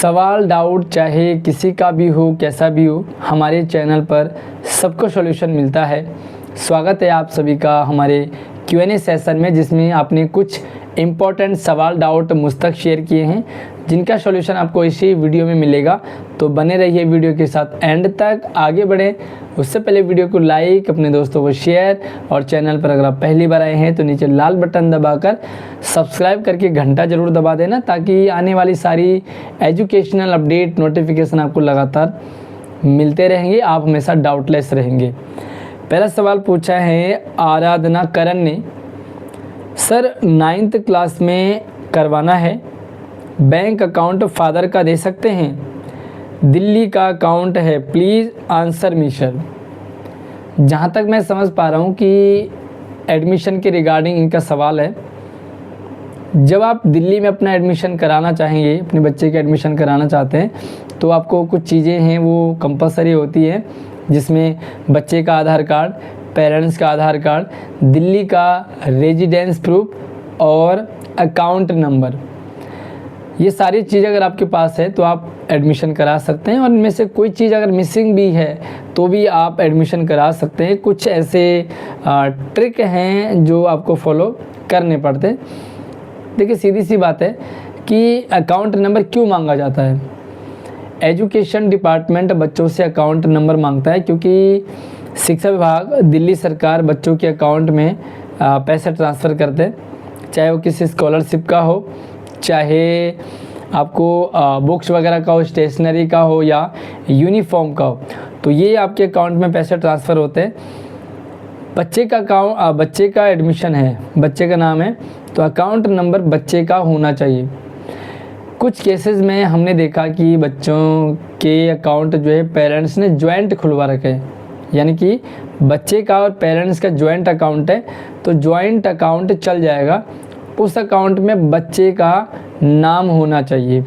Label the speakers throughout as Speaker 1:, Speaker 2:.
Speaker 1: सवाल डाउट चाहे किसी का भी हो, कैसा भी हो, हमारे चैनल पर सबको सॉल्यूशन मिलता है। स्वागत है आप सभी का हमारे Q&A सेशन में, जिसमें आपने कुछ इम्पोर्टेंट सवाल डाउट मुझ तक शेयर किए हैं, जिनका सॉल्यूशन आपको इसी वीडियो में मिलेगा। तो बने रहिए वीडियो के साथ एंड तक, आगे बढ़ें। उससे पहले वीडियो को लाइक, अपने दोस्तों को शेयर, और चैनल पर अगर आप पहली बार आए हैं तो नीचे लाल बटन दबाकर सब्सक्राइब करके घंटा ज़रूर दबा देना, ताकि आने वाली सारी एजुकेशनल अपडेट नोटिफिकेशन आपको लगातार मिलते रहेंगे, आप हमेशा डाउटलेस रहेंगे। पहला सवाल पूछा है आराधना करण ने, सर 9th क्लास में करवाना है, बैंक अकाउंट फादर का दे सकते हैं? दिल्ली का अकाउंट है, प्लीज़ आंसर मी सर। जहाँ तक मैं समझ पा रहा हूँ कि एडमिशन के रिगार्डिंग इनका सवाल है। जब आप दिल्ली में अपना एडमिशन कराना चाहेंगे, अपने बच्चे के एडमिशन कराना चाहते हैं, तो आपको कुछ चीज़ें हैं वो कंपलसरी होती है, जिसमें बच्चे का आधार कार्ड, पेरेंट्स का आधार कार्ड, दिल्ली का रेजिडेंस प्रूफ और अकाउंट नंबर। ये सारी चीज़ अगर आपके पास है तो आप एडमिशन करा सकते हैं, और इनमें से कोई चीज़ अगर मिसिंग भी है तो भी आप एडमिशन करा सकते हैं। कुछ ऐसे ट्रिक हैं जो आपको फॉलो करने पड़ते हैं। देखिए, सीधी सी बात है कि अकाउंट नंबर क्यों मांगा जाता है। एजुकेशन डिपार्टमेंट बच्चों से अकाउंट नंबर मांगता है, क्योंकि शिक्षा विभाग, दिल्ली सरकार बच्चों के अकाउंट में पैसे ट्रांसफ़र करते हैं, चाहे वो किसी स्कॉलरशिप का हो, चाहे आपको बुक्स वगैरह का हो, स्टेशनरी का हो, या यूनिफॉर्म का हो। तो ये आपके अकाउंट में पैसे ट्रांसफ़र होते हैं। बच्चे का अकाउंट, बच्चे का एडमिशन है, बच्चे का नाम है, तो अकाउंट नंबर बच्चे का होना चाहिए। कुछ केसेस में हमने देखा कि बच्चों के अकाउंट जो है पेरेंट्स ने जॉइंट खुलवा रखे हैं, यानी कि बच्चे का और पेरेंट्स का जॉइंट अकाउंट है, तो जॉइंट अकाउंट चल जाएगा। उस अकाउंट में बच्चे का नाम होना चाहिए,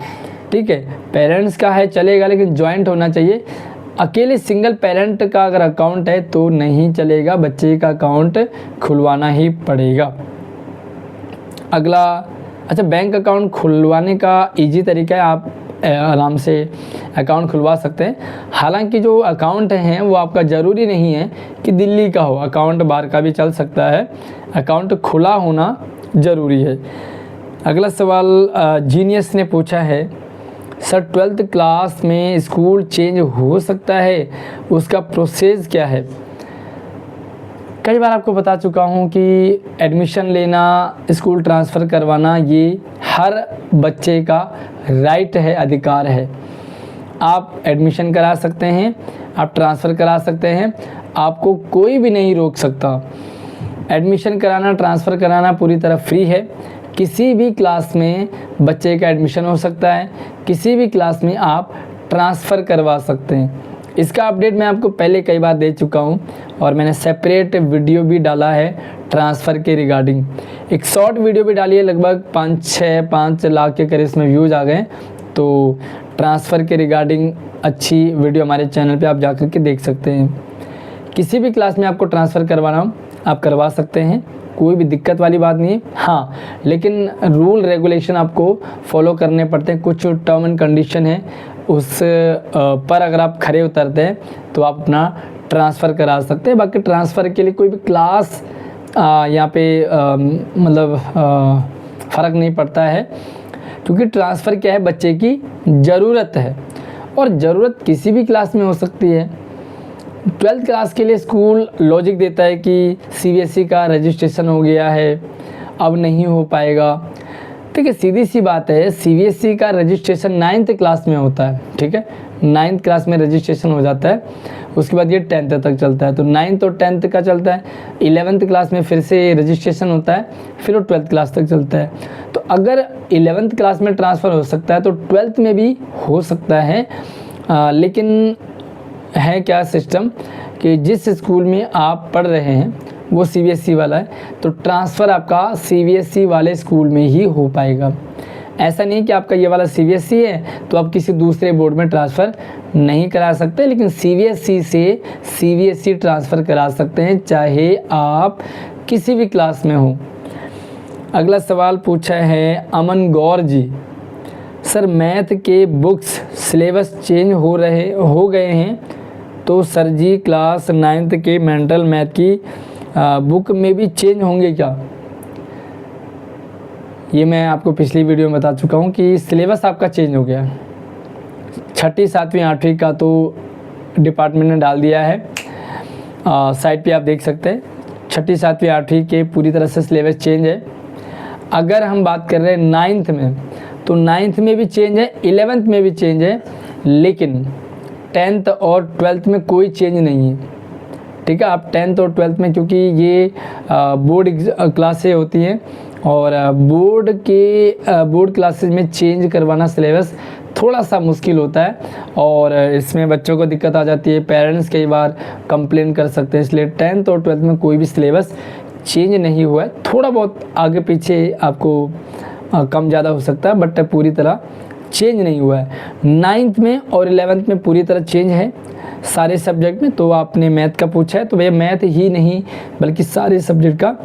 Speaker 1: ठीक है। पेरेंट्स का है चलेगा, लेकिन जॉइंट होना चाहिए। अकेले सिंगल पेरेंट का अगर अकाउंट है तो नहीं चलेगा, बच्चे का अकाउंट खुलवाना ही पड़ेगा। अगला, अच्छा, बैंक अकाउंट खुलवाने का इजी तरीका है, आप आराम से अकाउंट खुलवा सकते हैं। हालांकि जो अकाउंट हैं वो आपका ज़रूरी नहीं है कि दिल्ली का हो, अकाउंट बाहर का भी चल सकता है। अकाउंट खुला होना ज़रूरी है। अगला सवाल जीनियस ने पूछा है, सर 12th क्लास में स्कूल चेंज हो सकता है, उसका प्रोसेस क्या है? कई बार आपको बता चुका हूँ कि एडमिशन लेना, स्कूल ट्रांसफ़र करवाना, ये हर बच्चे का राइट है, अधिकार है। आप एडमिशन करा सकते हैं, आप ट्रांसफ़र करा सकते हैं, आपको कोई भी नहीं रोक सकता। एडमिशन कराना, ट्रांसफ़र कराना पूरी तरह फ्री है। किसी भी क्लास में बच्चे का एडमिशन हो सकता है, किसी भी क्लास में आप ट्रांसफ़र करवा सकते हैं। इसका अपडेट मैं आपको पहले कई बार दे चुका हूं, और मैंने सेपरेट वीडियो भी डाला है ट्रांसफ़र के रिगार्डिंग। एक शॉर्ट वीडियो भी डाली है, लगभग 5 लाख के करीब इसमें व्यूज़ आ गए। तो ट्रांसफ़र के रिगार्डिंग अच्छी वीडियो हमारे चैनल पे आप जा कर के देख सकते हैं। किसी भी क्लास में आपको ट्रांसफ़र करवाना हो आप करवा सकते हैं, कोई भी दिक्कत वाली बात नहीं है। हाँ, लेकिन रूल रेगुलेशन आपको फॉलो करने पड़ते हैं। कुछ टर्म एंड कंडीशन है, उस पर अगर आप खरे उतरते हैं तो आप अपना ट्रांसफ़र करा सकते हैं। बाकी ट्रांसफ़र के लिए कोई भी क्लास यहाँ पे मतलब फ़र्क नहीं पड़ता है, क्योंकि ट्रांसफ़र क्या है, बच्चे की ज़रूरत है, और ज़रूरत किसी भी क्लास में हो सकती है। 12th क्लास के लिए स्कूल लॉजिक देता है कि CBSE का रजिस्ट्रेशन हो गया है, अब नहीं हो पाएगा। ठीक है, सीधी सी बात है, CBSE का रजिस्ट्रेशन 9th क्लास में होता है, ठीक है। 9th क्लास में रजिस्ट्रेशन हो जाता है, उसके बाद ये 10th तक चलता है। तो 9th और 10th का चलता है, 11th क्लास में फिर से रजिस्ट्रेशन होता है, फिर वो 12th क्लास तक चलता है। तो अगर 11th क्लास में ट्रांसफ़र हो सकता है तो 12th में भी हो सकता है। लेकिन है क्या सिस्टम कि जिस स्कूल में आप पढ़ रहे हैं वो CBSE वाला है, तो ट्रांसफ़र आपका CBSE वाले स्कूल में ही हो पाएगा। ऐसा नहीं कि आपका ये वाला CBSE है तो आप किसी दूसरे बोर्ड में ट्रांसफ़र नहीं करा सकते, लेकिन CBSE से CBSE ट्रांसफ़र करा सकते हैं, चाहे आप किसी भी क्लास में हो। अगला सवाल पूछा है अमन गौर जी, सर मैथ के बुक्स सिलेबस चेंज हो गए हैं, तो सर जी क्लास 9th के मेंटल मैथ की बुक में भी चेंज होंगे क्या? ये मैं आपको पिछली वीडियो में बता चुका हूँ कि सिलेबस आपका चेंज हो गया। 6ठी 7वीं 8वीं का तो डिपार्टमेंट ने डाल दिया है, साइट पे आप देख सकते हैं। 6ठी 7वीं 8वीं के पूरी तरह से सिलेबस चेंज है। अगर हम बात कर रहे हैं 9th में, तो 9th में भी चेंज है, 11th में भी चेंज है, लेकिन 10th और 12th में कोई चेंज नहीं है। ठीक है, आप 10th और 12th में, क्योंकि ये बोर्ड क्लासें होती हैं और बोर्ड क्लासेस में चेंज करवाना सिलेबस थोड़ा सा मुश्किल होता है और इसमें बच्चों को दिक्कत आ जाती है, पेरेंट्स कई बार कंप्लेन कर सकते हैं। इसलिए 10th और 12th में कोई भी सिलेबस चेंज नहीं हुआ है। थोड़ा बहुत आगे पीछे आपको कम ज़्यादा हो सकता है, बट पूरी तरह चेंज नहीं हुआ है। 9th में और 11th में पूरी तरह चेंज है सारे सब्जेक्ट में। तो आपने मैथ का पूछा है, तो भैया मैथ ही नहीं बल्कि सारे सब्जेक्ट का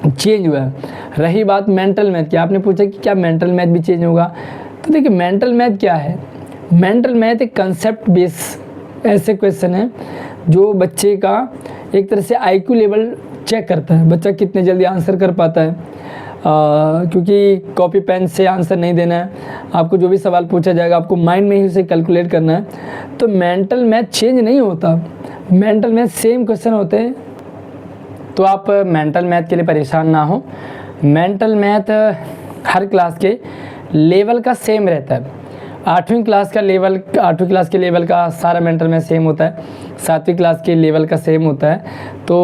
Speaker 1: चेंज हुआ है। रही बात मेंटल मैथ की, आपने पूछा कि क्या मेंटल मैथ भी चेंज होगा? तो देखिए मेंटल मैथ क्या है? मेंटल मैथ एक कंसेप्ट बेस ऐसे क्वेश्चन है जो बच्चे का एक तरह से IQ लेवल चेक करता है, बच्चा कितने जल्दी आंसर कर पाता है। क्योंकि कॉपी पेन से आंसर नहीं देना है, आपको जो भी सवाल पूछा जाएगा आपको माइंड में ही उसे कैलकुलेट करना है। तो मेंटल मैथ चेंज नहीं होता, मेंटल मैथ सेम क्वेश्चन होते हैं। तो आप मेंटल मैथ के लिए परेशान ना हो, मेंटल मैथ हर क्लास के लेवल का सेम रहता है। 8वीं क्लास के लेवल का सारा मेंटल मैथ सेम होता है, 7वीं क्लास के लेवल का सेम होता है। तो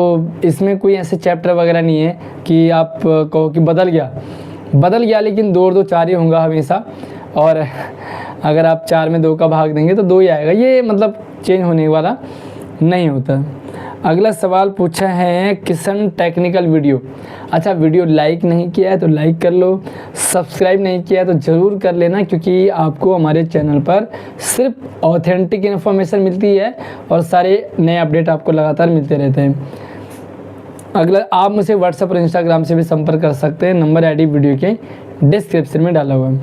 Speaker 1: इसमें कोई ऐसे चैप्टर वगैरह नहीं है कि आप कहो कि बदल गया, लेकिन 2 और 2 4 ही होगा हमेशा। और अगर आप 4 में 2 का भाग देंगे तो 2 ही आएगा, ये मतलब चेंज होने वाला नहीं होता। अगला सवाल पूछा है किशन टेक्निकल वीडियो। अच्छा, वीडियो लाइक नहीं किया है तो लाइक कर लो, सब्सक्राइब नहीं किया है तो ज़रूर कर लेना, क्योंकि आपको हमारे चैनल पर सिर्फ ऑथेंटिक इन्फॉर्मेशन मिलती है और सारे नए अपडेट आपको लगातार मिलते रहते हैं। अगला, आप मुझे व्हाट्सएप और इंस्टाग्राम से भी संपर्क कर सकते हैं, नंबर ID वीडियो के डिस्क्रिप्शन में डाला हुआ है।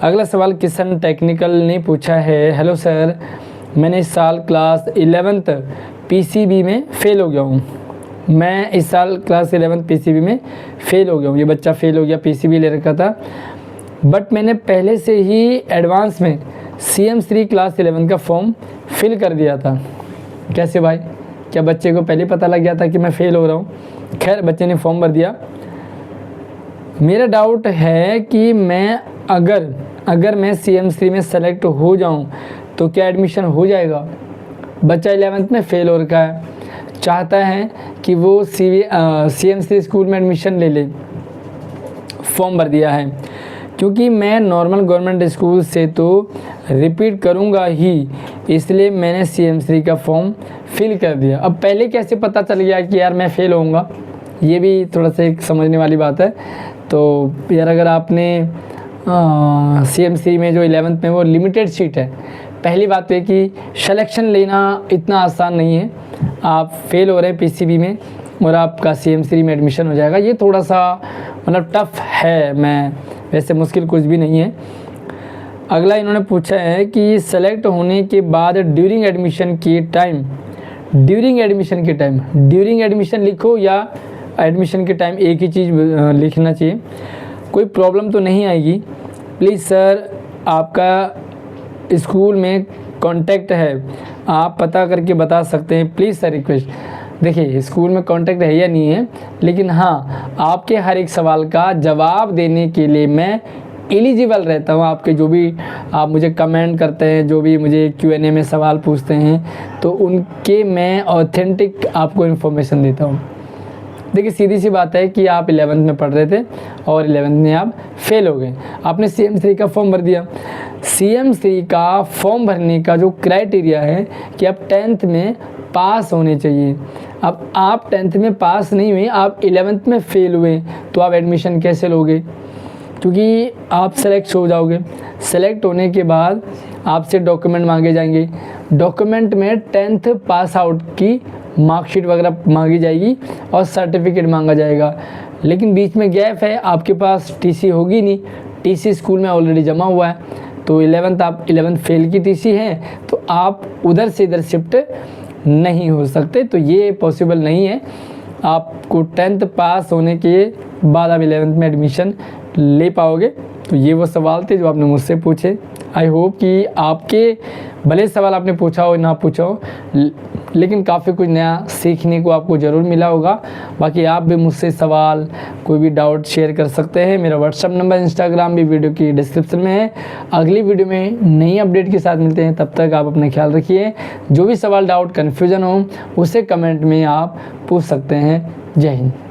Speaker 1: अगला सवाल किशन टेक्निकल ने पूछा है, हेलो सर, मैंने इस साल क्लास 11th PCB में फ़ेल हो गया हूँ। मैं इस साल क्लास 11th PCB में फ़ेल हो गया हूँ। ये बच्चा फ़ेल हो गया, PCB ले रखा था, बट मैंने पहले से ही एडवांस में CM3 क्लास 11 का फॉर्म फिल कर दिया था। कैसे भाई, क्या बच्चे को पहले पता लग गया था कि मैं फ़ेल हो रहा हूँ? खैर, बच्चे ने फॉर्म भर दिया। मेरा डाउट है कि मैं अगर मैं CM3 में सेलेक्ट हो जाऊँ तो क्या एडमिशन हो जाएगा? बच्चा 11th में फ़ेल हो रखा है, चाहता है कि वो CM3 स्कूल में एडमिशन ले ले, फॉर्म भर दिया है। क्योंकि मैं नॉर्मल गवर्नमेंट स्कूल से तो रिपीट करूँगा ही, इसलिए मैंने CM3 का फॉर्म फिल कर दिया। अब पहले कैसे पता चल गया कि यार मैं फ़ेल होऊंगा? ये भी थोड़ा सा एक समझने वाली बात है। तो यार अगर आपने CM3 में जो 11th में वो लिमिटेड सीट है, पहली बात तो है कि सिलेक्शन लेना इतना आसान नहीं है। आप फेल हो रहे हैं PCB में और आपका CM3 में एडमिशन हो जाएगा, ये थोड़ा सा मतलब टफ़ है। मैं वैसे मुश्किल कुछ भी नहीं है। अगला इन्होंने पूछा है कि सेलेक्ट होने के बाद ड्यूरिंग एडमिशन लिखो या एडमिशन के टाइम एक ही चीज़ लिखना चाहिए? कोई प्रॉब्लम तो नहीं आएगी? प्लीज़ सर, आपका स्कूल में कांटेक्ट है, आप पता करके बता सकते हैं प्लीज़ सर, रिक्वेस्ट। देखिए स्कूल में कांटेक्ट है या नहीं है, लेकिन हाँ आपके हर एक सवाल का जवाब देने के लिए मैं एलिजिबल रहता हूँ। आपके जो भी आप मुझे कमेंट करते हैं, जो भी मुझे Q&A में सवाल पूछते हैं, तो उनके मैं ऑथेंटिक आपको इन्फॉर्मेशन देता हूँ। देखिए सीधी सी बात है कि आप 11th में पढ़ रहे थे और 11th में आप फेल हो गए, आपने CM3 का फॉर्म भर दिया। CM3 का फॉर्म भरने का जो क्राइटेरिया है कि आप 10th में पास होने चाहिए। अब आप 10th में पास नहीं हुए, आप 11th में फेल हुए, तो आप एडमिशन कैसे लोगे? क्योंकि आप सेलेक्ट हो जाओगे। सेलेक्ट होने के बाद आपसे डॉक्यूमेंट मांगे जाएंगे, डॉक्यूमेंट में 10th पास आउट की मार्कशीट वगैरह मांगी जाएगी और सर्टिफिकेट मांगा जाएगा। लेकिन बीच में गैप है, आपके पास TC होगी नहीं, टीसी स्कूल में ऑलरेडी जमा हुआ है, तो 11th आप 11th फेल की टीसी है तो आप उधर से इधर शिफ्ट नहीं हो सकते, तो ये पॉसिबल नहीं है। आपको 10th पास होने के बाद आप 11th में एडमिशन ले पाओगे। तो ये वो सवाल थे जो आपने मुझसे पूछे। आई होप कि आपके भले सवाल आपने पूछा हो ना पूछा हो, लेकिन काफ़ी कुछ नया सीखने को आपको ज़रूर मिला होगा। बाकी आप भी मुझसे सवाल कोई भी डाउट शेयर कर सकते हैं। मेरा व्हाट्सअप नंबर, इंस्टाग्राम भी वीडियो की डिस्क्रिप्शन में है। अगली वीडियो में नई अपडेट के साथ मिलते हैं, तब तक आप अपना ख्याल रखिए। जो भी सवाल, डाउट, कन्फ्यूज़न हो उसे कमेंट में आप पूछ सकते हैं। जय हिंद।